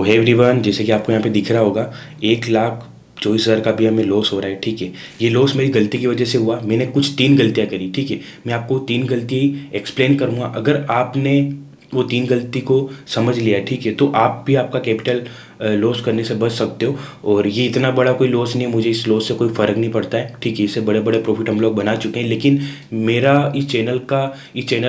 तो है एवरीवन, जैसे कि आपको यहाँ पे दिख रहा होगा 1,24,000 का भी हमें लॉस हो रहा है। ठीक है, ये लॉस मेरी गलती की वजह से हुआ। मैंने कुछ 3 गलतियाँ करी। ठीक है, मैं आपको 3 गलती एक्सप्लेन करूँगा। अगर आपने वो 3 गलती को समझ लिया, ठीक है, तो आप भी आपका कैपिटल लॉस करने से बच सकते हो। और ये इतना बड़ा कोई लॉस नहीं है, मुझे इस लॉस से कोई फ़र्क नहीं पड़ता है। ठीक है, इससे बड़े बड़े प्रॉफिट हम लोग बना चुके हैं। लेकिन मेरा इस चैनल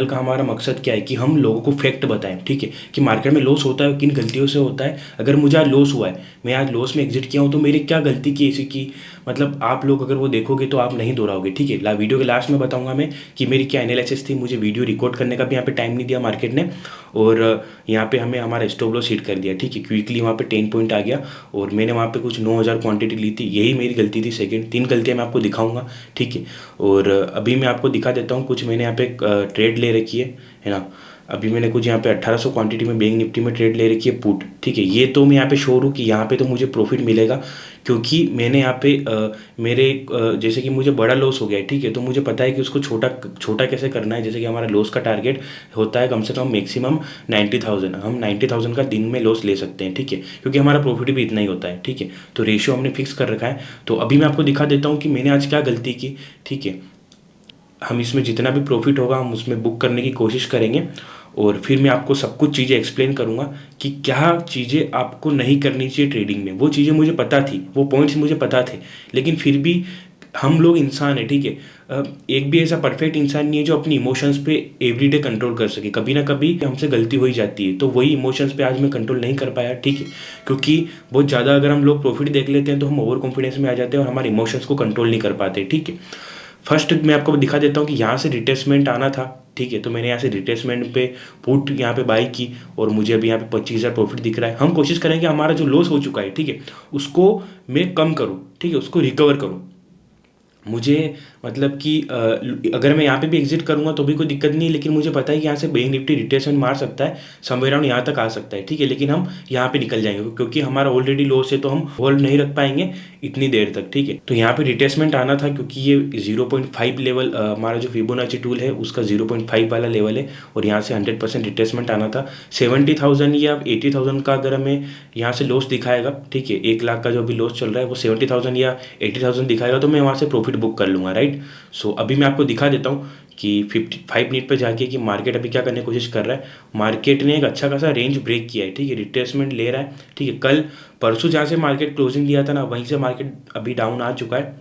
का हमारा मकसद क्या है कि हम लोगों को फैक्ट बताएं। ठीक है, कि मार्केट में लॉस होता है, किन गलतियों से होता है। अगर मुझे आज लॉस हुआ है, मैं आज लॉस में एग्जिट किया हूँ, तो मेरी क्या गलती की ऐसी की, मतलब आप लोग अगर वो देखोगे तो आप नहीं दोहराओगे। ठीक है, वीडियो के लास्ट में बताऊंगा मैं कि मेरी क्या एनालिसिस थी। मुझे वीडियो रिकॉर्ड करने का भी यहाँ पे टाइम नहीं दिया मार्केट ने, और यहाँ पे हमें हमारा स्टॉप लॉस हिट कर दिया। ठीक है, क्विकली वहाँ पे 10 पॉइंट आ गया और मैंने वहाँ पे कुछ 9,000 क्वांटिटी ली थी। यही मेरी गलती थी। सेकंड 3 गलतियाँ मैं आपको दिखाऊंगा। ठीक है, और अभी मैं आपको दिखा देता हूँ कुछ मैंने यहाँ पे ट्रेड ले रखी है ना। अभी मैंने कुछ यहाँ पे 1800 क्वांटिटी में बैंक निफ्टी में ट्रेड ले रखी है पुट। ठीक है, ये तो मैं यहाँ पे श्योर हूँ कि यहाँ पे तो मुझे प्रॉफिट मिलेगा, क्योंकि मैंने यहाँ पे जैसे कि मुझे बड़ा लॉस हो गया है। ठीक है, तो मुझे पता है कि उसको छोटा छोटा कैसे करना है। जैसे कि हमारा लॉस का टारगेट होता है कम से कम मैक्सिमम 90,000। हम 90,000 का दिन में लॉस ले सकते हैं। ठीक है, क्योंकि हमारा प्रॉफिट भी इतना ही होता है। ठीक है, तो रेशियो हमने फिक्स कर रखा है। तो अभी मैं आपको दिखा देता हूँ कि मैंने आज क्या गलती की। ठीक है, हम इसमें जितना भी प्रॉफिट होगा हम उसमें बुक करने की कोशिश करेंगे, और फिर मैं आपको सब कुछ चीज़ें एक्सप्लेन करूँगा कि क्या चीज़ें आपको नहीं करनी चाहिए ट्रेडिंग में। वो चीज़ें मुझे पता थी, वो पॉइंट्स मुझे पता थे, लेकिन फिर भी हम लोग इंसान है। ठीक है, एक भी ऐसा परफेक्ट इंसान नहीं है जो अपनी इमोशंस पे एवरीडे कंट्रोल कर सके। कभी ना कभी हमसे गलती हो ही जाती है, तो वही इमोशंस पे आज मैं कंट्रोल नहीं कर पाया। ठीक है, क्योंकि बहुत ज़्यादा अगर हम लोग प्रॉफिट देख लेते हैं तो हम ओवर कॉन्फिडेंस में आ जाते हैं और हमारे इमोशंस को कंट्रोल नहीं कर पाते। ठीक है, फर्स्ट मैं आपको दिखा देता हूँ कि यहाँ से रिट्रेसमेंट आना था। ठीक है, तो मैंने यहाँ से रिट्रेसमेंट पे पुट यहाँ पे बाई की, और मुझे अभी यहाँ पे 25,000 प्रॉफिट दिख रहा है। हम कोशिश करेंगे हमारा जो लॉस हो चुका है, ठीक है, उसको मैं कम करूँ। ठीक है, उसको रिकवर करूँ। मुझे मतलब कि अगर मैं यहाँ पे भी एग्जिट करूँगा तो भी कोई दिक्कत नहीं है, लेकिन मुझे पता है कि यहाँ से बैंक निफ्टी रिट्रेसमेंट मार सकता है, समवेयर अराउंड यहाँ तक आ सकता है। ठीक है, लेकिन हम यहाँ पे निकल जाएंगे क्योंकि हमारा ऑलरेडी लॉस है, तो हम होल्ड नहीं रख पाएंगे इतनी देर तक। ठीक है, तो यहाँ पे रिट्रेसमेंट आना था क्योंकि ये 0.5 लेवल, हमारा जो फिबोनाची टूल है उसका 0.5 वाला लेवल है, और यहाँ से 100% रिट्रेसमेंट आना था। 70,000 या 80,000 का अगर हमें यहाँ से लॉस दिखाएगा, ठीक है, 1 लाख का जो अभी लॉस चल रहा है वो 70,000 या 80,000 दिखाएगा, तो मैं वहाँ से प्रॉफिट बुक कर लूँगा। राइट, सो अभी मैं आपको दिखा देता हूँ कि 55 मिनट पे जाके कि मार्केट अभी क्या करने की कोशिश कर रहा है। मार्केट ने एक अच्छा खासा रेंज ब्रेक किया है। ठीक है, रिट्रेसमेंट ले रहा है। ठीक है, कल परसों जहाँ से मार्केट क्लोजिंग दिया था ना, वहीं से मार्केट अभी डाउन आ चुका है,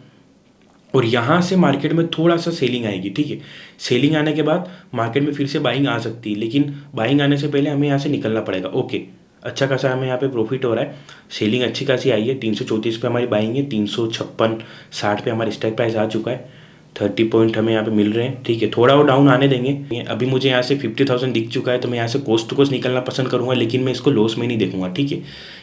और यहाँ से मार्केट में थोड़ा सा सेलिंग आएगी। ठीक है, सेलिंग आने के बाद मार्केट में फिर से बाइंग आ सकती है, लेकिन बाइंग आने से पहले हमें यहाँ से निकलना पड़ेगा। ओके, अच्छा खासा हमें यहाँ पे प्रॉफिट हो रहा है। सेलिंग अच्छी खासी आई है। 334 पे हमारी बाइंग है, 356.60 पे हमारी स्ट्राइक प्राइस आ चुका है। 30 पॉइंट हमें यहाँ पे मिल रहे हैं। ठीक है, थोड़ा और डाउन आने देंगे। अभी मुझे यहाँ से 50,000 दिख चुका है, तो मैं यहाँ से कोस्ट टू कोस्ट निकलना पसंद करूँगा, लेकिन मैं इसको लॉस में नहीं देखूंगा। ठीक है,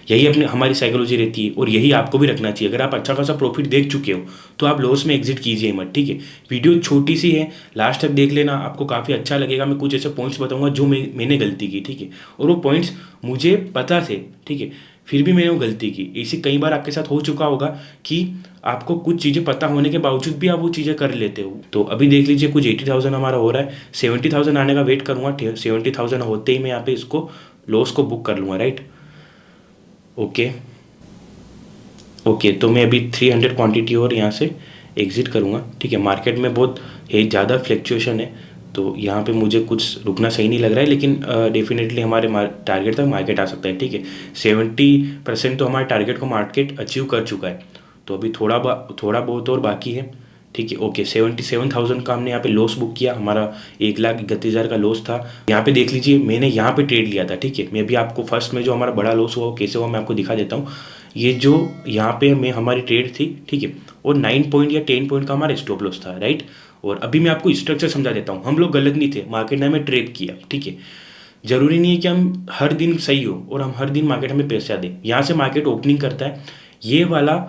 यही अपनी हमारी साइकोलॉजी रहती है, और यही आपको भी रखना चाहिए। अगर आप अच्छा खासा प्रॉफिट देख चुके हो तो आप लॉस में एग्जिट कीजिए मत। ठीक है, वीडियो छोटी सी है, लास्ट तक देख लेना, आपको काफ़ी अच्छा लगेगा। मैं कुछ ऐसे पॉइंट्स बताऊंगा जो मैंने गलती की। ठीक है, और वो पॉइंट्स मुझे पता थे। ठीक है, फिर भी मैंने वो गलती की। ऐसे कई बार आपके साथ हो चुका होगा कि आपको कुछ चीज़ें पता होने के बावजूद भी आप वो चीज़ें कर लेते हो। तो अभी देख लीजिए कुछ 80,000 हमारा हो रहा है। 70,000 आने का वेट करूँगा। 70,000 होते ही मैं यहाँ पे इसको लॉस को बुक कर लूँगा। राइट, ओके ओके, तो मैं अभी 300 क्वांटिटी और यहाँ से एग्जिट करूँगा। ठीक है, मार्केट में बहुत ज़्यादा फ्लैक्चुएशन है, तो यहाँ पे मुझे कुछ रुकना सही नहीं लग रहा है, लेकिन डेफिनेटली हमारे टारगेट तक मार्केट आ सकता है। ठीक है, 70% तो हमारे टारगेट को मार्केट अचीव कर चुका है, तो अभी थोड़ा बहुत और बाकी है। ठीक है, ओके, 77,000 का हमने यहाँ पे लॉस बुक किया। हमारा 1,31,000 का लॉस था। यहाँ पे देख लीजिए मैंने यहाँ पे ट्रेड लिया था। ठीक है, मैं भी आपको फर्स्ट में जो हमारा बड़ा लॉस हुआ वो कैसे हुआ मैं आपको दिखा देता हूँ। ये जो यहाँ पे मैं हमारी ट्रेड थी, ठीक है, और 9 पॉइंट या 10 पॉइंट का हमारा स्टॉप लॉस था। राइट, और अभी मैं आपको स्ट्रक्चर समझा देता हूँ। हम लोग गलत नहीं थे, मार्केट ने हमें ट्रैप किया। ठीक है, जरूरी नहीं है कि हम हर दिन सही हो और हम हर दिन मार्केट हमें पैसा दें। यहाँ से मार्केट ओपनिंग करता है, ये वाला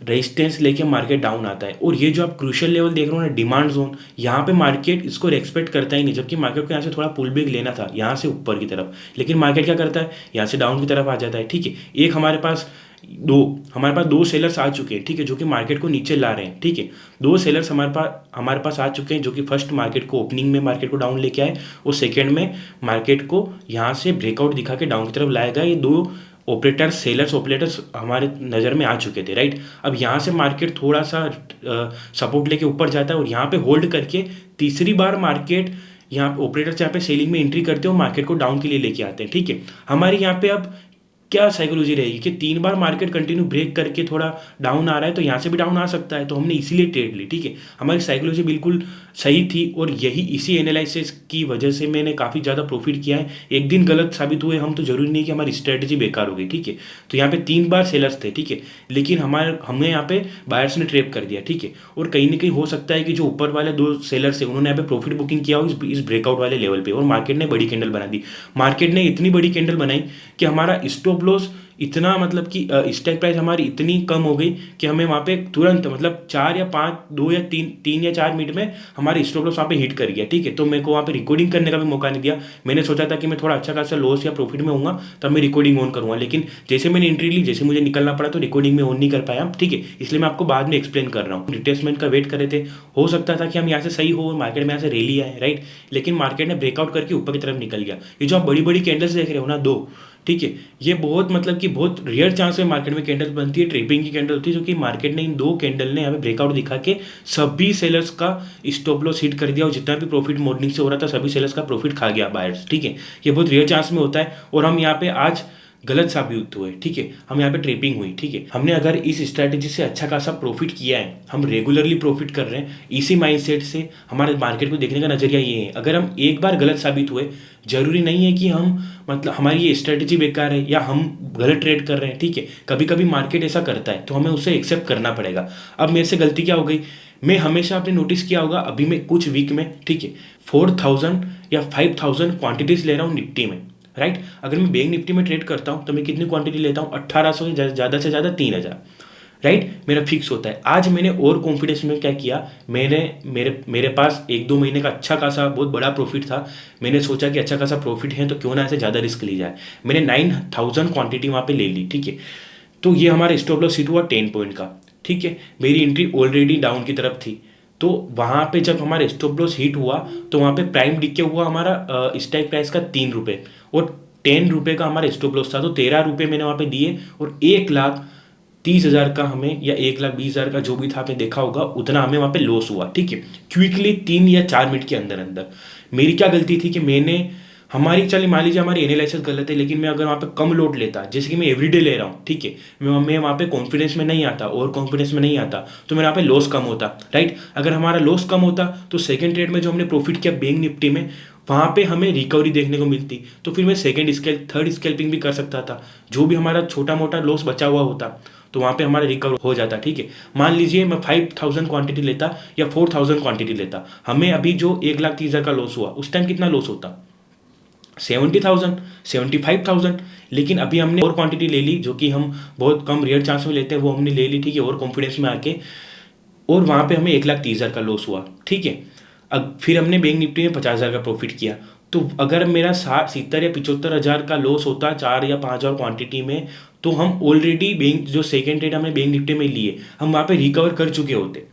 रेजिस्टेंस लेके मार्केट डाउन आता है, और ये जो आप क्रूशियल लेवल देख रहे हो ना, डिमांड जोन, यहाँ पे मार्केट इसको रेस्पेक्ट करता ही नहीं। जबकि मार्केट को यहाँ से थोड़ा पुल बैक लेना था यहाँ से ऊपर की तरफ, लेकिन मार्केट क्या करता है, यहाँ से डाउन की तरफ आ जाता है। ठीक है, हमारे पास दो सेलर्स आ चुके हैं। ठीक है, जो कि मार्केट को नीचे ला रहे हैं। ठीक है, दो सेलर्स हमारे पास आ चुके हैं, जो कि फर्स्ट मार्केट को ओपनिंग में मार्केट को डाउन लेके आए, और सेकेंड में मार्केट को यहाँ से ब्रेकआउट दिखा के डाउन की तरफ लाएगा। ये दो ऑपरेटर्स हमारे नज़र में आ चुके थे, राइट। अब यहाँ से मार्केट थोड़ा सा सपोर्ट लेके ऊपर जाता है और यहाँ पे होल्ड करके तीसरी बार मार्केट, यहाँ ऑपरेटर्स यहाँ पे सेलिंग में एंट्री करते हैं और मार्केट को डाउन के लिए लेके आते हैं, ठीक है। हमारे यहाँ पे अब क्या साइकोलॉजी रहेगी कि 3 बार मार्केट कंटिन्यू ब्रेक करके थोड़ा डाउन आ रहा है तो यहाँ से भी डाउन आ सकता है, तो हमने इसीलिए ट्रेड ली, ठीक है। हमारी साइकोलॉजी बिल्कुल सही थी और यही इसी एनालिसिस की वजह से मैंने काफ़ी ज़्यादा प्रॉफिट किया है। एक दिन गलत साबित हुए हम तो ज़रूरी नहीं कि हमारी स्ट्रेटजी बेकार हो गई, ठीक है। तो यहाँ पे 3 बार सेलर्स थे, ठीक है, लेकिन हमने यहाँ पे बायर्स ने ट्रैप कर दिया, ठीक है। और कहीं ना कहीं हो सकता है कि जो ऊपर वाले 2 सेलर्स थे उन्होंने यहाँ पे प्रॉफिट बुकिंग किया हो इस ब्रेकआउट वाले लेवल पे और मार्केट ने बड़ी कैंडल बना दी। मार्केट ने इतनी बड़ी कैंडल बनाई कि हमारा स्टॉप लॉस इतना, मतलब कि स्ट्राइक प्राइस हमारी इतनी कम हो गई कि हमें वहाँ पे तुरंत, मतलब 4 या 5, 2 या 3 या 4 मिनट में हमारे स्टॉप लॉस वहाँ पे हिट कर गया, ठीक है। तो मेरे को वहाँ पे रिकॉर्डिंग करने का भी मौका नहीं दिया। मैंने सोचा था कि मैं थोड़ा अच्छा खासा लॉस या प्रॉफिट में होऊंगा तब मैं रिकॉर्डिंग ऑन करूँगा, लेकिन जैसे मैंने एंट्री ली, जैसे मुझे निकलना पड़ा तो रिकॉर्डिंग में ऑन नहीं कर पाया, ठीक है। इसलिए मैं आपको बाद में एक्सप्लेन कर रहा हूँ। रिट्रेसमेंट का वेट कर रहे थे, हो सकता था कि हम यहाँ से सही हो, मार्केट में यहाँ से रैली आए, राइट, लेकिन मार्केट ने ब्रेकआउट करके ऊपर की तरफ निकल गया। ये जो आप बड़ी बड़ी कैंडल्स देख रहे हो ना, 2, ठीक है, ये बहुत, मतलब कि बहुत रेयर चांस में मार्केट में कैंडल बनती है, ट्रेपिंग की कैंडल होती है, जो कि मार्केट ने इन 2 कैंडल ने यहाँ पे ब्रेकआउट दिखा के सभी सेलर्स का स्टॉप लॉस हिट कर दिया और जितना भी प्रॉफिट मॉर्निंग से हो रहा था सभी सेलर्स का प्रॉफिट खा गया बायर्स, ठीक है। ये बहुत रेयर चांस में होता है और हम यहाँ पे आज गलत साबित हुए, ठीक है। हम यहाँ पे ट्रेपिंग हुई, ठीक है। हमने अगर इस स्ट्रैटेजी से अच्छा खासा प्रॉफिट किया है, हम रेगुलरली प्रॉफिट कर रहे हैं, इसी माइंडसेट से हमारे मार्केट को देखने का नजरिया ये है। अगर हम एक बार गलत साबित हुए, जरूरी नहीं है कि हम, मतलब हमारी ये स्ट्रेटेजी बेकार है या हम गलत ट्रेड कर रहे हैं, ठीक है। कभी कभी मार्केट ऐसा करता है तो हमें उसे एक्सेप्ट करना पड़ेगा। अब मेरे से गलती क्या हो गई, मैं हमेशा आपने नोटिस किया होगा अभी मैं कुछ वीक में, ठीक है, 4000 या 5000 क्वांटिटीज ले रहा हूँ निफ्टी में, राइट। अगर मैं बैंक निफ्टी में ट्रेड करता हूँ तो मैं कितनी क्वांटिटी लेता हूँ, 1800 या ज़्यादा से ज़्यादा 3000, राइट, मेरा फिक्स होता है। आज मैंने और कॉन्फिडेंस में क्या किया, मेरे पास 1-2 महीने का अच्छा खासा बहुत बड़ा प्रॉफिट था। मैंने सोचा कि अच्छा खासा प्रॉफिट है तो क्यों ना ऐसे ज़्यादा रिस्क ली जाए। मैंने 9000 क्वांटिटी वहाँ पे ले ली, ठीक है। तो ये हमारा स्टॉप लॉस हिट हुआ 10 पॉइंट का, ठीक है। मेरी एंट्री ऑलरेडी डाउन की तरफ थी, तो वहाँ पे जब हमारा स्टॉप लॉस हिट हुआ तो वहाँ पे प्राइम डिके हुआ हमारा स्ट्राइक प्राइस का 3 रुपये और 10 रुपये का हमारा स्टॉप लॉस था, तो 13 रुपये मैंने वहाँ पे दिए और 1,30,000 का हमें, या 1,20,000 का जो भी था, आपने देखा होगा उतना हमें वहाँ पे लॉस हुआ, ठीक है। क्विकली 3 या 4 मिनट के अंदर अंदर। मेरी क्या गलती थी कि मैंने, हमारी, चलिए मान लीजिए हमारी एनालिसिस गलत है, लेकिन मैं अगर वहाँ पे कम लोड लेता, जैसे कि मैं एवरीडे ले रहा हूँ, ठीक है, मैं वहाँ पे कॉन्फिडेंस में नहीं आता और कॉन्फिडेंस में नहीं आता तो मेरा वहाँ पे लॉस कम होता, राइट। अगर हमारा लॉस कम होता तो सेकंड ट्रेड में जो हमने प्रॉफिट किया बैंक निफ्टी में, वहाँ पे हमें रिकवरी देखने को मिलती, तो फिर मैं थर्ड स्कैल्पिंग भी कर सकता था। जो भी हमारा छोटा मोटा लॉस बचा हुआ होता तो वहाँ पे हमारा रिकवर हो जाता, ठीक है। मान लीजिए मैं 5000 क्वांटिटी लेता या 4000 क्वांटिटी लेता, हमें अभी जो 1,30,000 का लॉस हुआ उस टाइम कितना लॉस होता, 70,000, 75,000। लेकिन अभी हमने और क्वांटिटी ले ली जो कि हम बहुत कम रेयर चांस में लेते हैं, वो हमने ले ली, ठीक है, और कॉन्फिडेंस में आके, और वहाँ पे हमें 1,30,000 का लॉस हुआ, ठीक है। अब फिर हमने बैंक निफ्टी में 50,000 का प्रॉफिट किया, तो अगर मेरा 70 या 75,000 का लॉस होता 4 या 5,000 क्वांटिटी में, तो हम ऑलरेडी बैंक, जो सेकेंड ट्रेड हमने बैंक निफ्टी में लिए, हम वहाँ पे रिकवर कर चुके होते,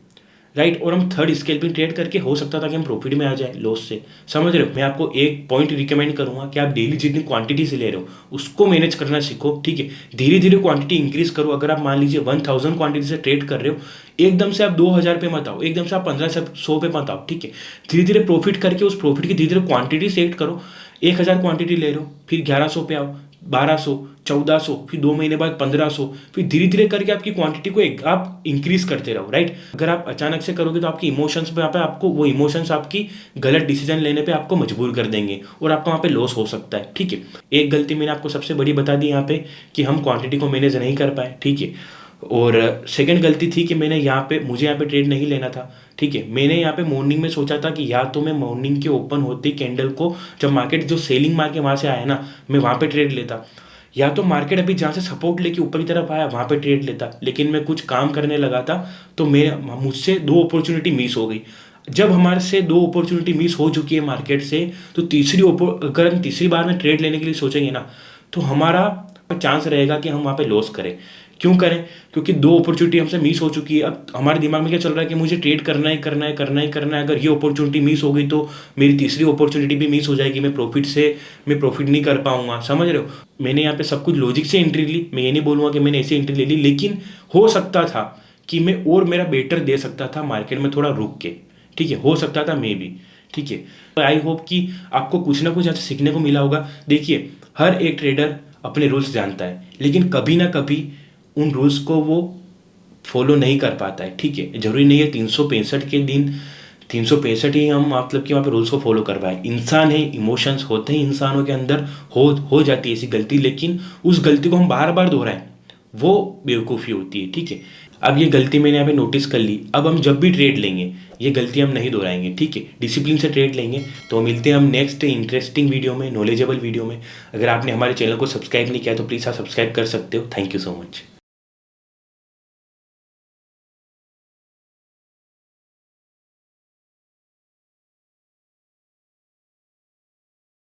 राइट। और हम थर्ड स्कैल्पिंग ट्रेड करके हो सकता था कि हम प्रॉफिट में आ जाए लॉस से, समझ रहे हो। मैं आपको एक पॉइंट रिकमेंड करूंगा कि आप डेली जितनी क्वांटिटी से ले रहे हो उसको मैनेज करना सीखो, ठीक है। धीरे धीरे क्वांटिटी इंक्रीज करो। अगर आप मान लीजिए 1000 क्वांटिटी से ट्रेड कर रहे हो, एकदम से आप 2000 पे मत आओ, एकदम से आप 1500 पे मत आओ, ठीक है। धीरे धीरे प्रॉफिट करके उस प्रॉफिट की धीरे धीरे क्वांटिटी सेट करो। 1000 क्वांटिटी ले रहे हो, फिर 1100 पे आओ, 1200, 1400, फिर 2 महीने बाद 1500, फिर धीरे धीरे करके आपकी क्वांटिटी को आप इंक्रीज करते रहो, राइट। अगर आप अचानक से करोगे तो आपकी इमोशंस पे आपको वो इमोशंस आपकी गलत डिसीजन लेने पे आपको मजबूर कर देंगे और आपको वहाँ पे लॉस हो सकता है, ठीक है। एक गलती मैंने आपको सबसे बड़ी बता दी यहाँ पे कि हम क्वांटिटी को मैनेज नहीं कर पाए, ठीक है। और सेकंड गलती थी कि मुझे यहाँ पे ट्रेड नहीं लेना था, ठीक है। मैंने यहाँ पे मॉर्निंग में सोचा था कि या तो मैं मॉर्निंग के ओपन होते कैंडल को, जब मार्केट जो सेलिंग मार के वहाँ से आया ना, मैं वहाँ पे ट्रेड लेता, या तो मार्केट अभी जहाँ से सपोर्ट लेके ऊपर की तरफ आया वहाँ पे ट्रेड लेता। लेकिन मैं कुछ काम करने लगा था तो मुझसे 2 अपॉर्चुनिटी मिस हो गई। जब हमारे से 2 अपॉर्चुनिटी मिस हो चुकी है मार्केट से, तो अगर हम तीसरी बार में ट्रेड लेने के लिए सोचेंगे ना, तो हमारा चांस रहेगा कि हम वहाँ पे लॉस करें। क्यों करें? क्योंकि 2 अपॉर्चुनिटी हमसे मिस हो चुकी है। अब हमारे दिमाग में क्या चल रहा है कि मुझे ट्रेड करना है, करना है, करना है, करना है। अगर ये अपॉर्चुनिटी मिस हो गई तो मेरी तीसरी अपॉर्चुनिटी भी मिस हो जाएगी, मैं प्रॉफिट नहीं कर पाऊंगा। समझ रहे हो? मैंने यहाँ पे सब कुछ लॉजिक से एंट्री ली, मैं ये नहीं बोलूँगा कि मैंने ऐसी एंट्री ले ली, लेकिन हो सकता था कि मैं और मेरा बेटर दे सकता था मार्केट में थोड़ा रुक के। ठीक है, हो सकता था मे भी। ठीक है, तो आई होप कि आपको कुछ ना कुछ ऐसा सीखने को मिला होगा। देखिए, हर एक ट्रेडर अपने रूल्स जानता है, लेकिन कभी ना कभी उन रूल्स को वो फॉलो नहीं कर पाता है। ठीक है, जरूरी नहीं है 365 के दिन 365 ही हम मतलब कि वहाँ पे रूल्स को फॉलो कर पाए। इंसान है, इमोशंस होते हैं इंसानों के अंदर, हो जाती है ऐसी गलती, लेकिन उस गलती को हम बार बार दोहराएं वो बेवकूफ़ी होती है। ठीक है, अब ये गलती मैंने यहाँ पे नोटिस कर ली। अब हम जब भी ट्रेड लेंगे ये गलती हम नहीं दोहराएंगे। ठीक है, डिसिप्लिन से ट्रेड लेंगे। तो मिलते हैं हम नेक्स्ट इंटरेस्टिंग वीडियो में, नॉलेजेबल वीडियो में। अगर आपने हमारे चैनल को सब्सक्राइब नहीं किया तो प्लीज़ आप सब्सक्राइब कर सकते हो। Thank you so much.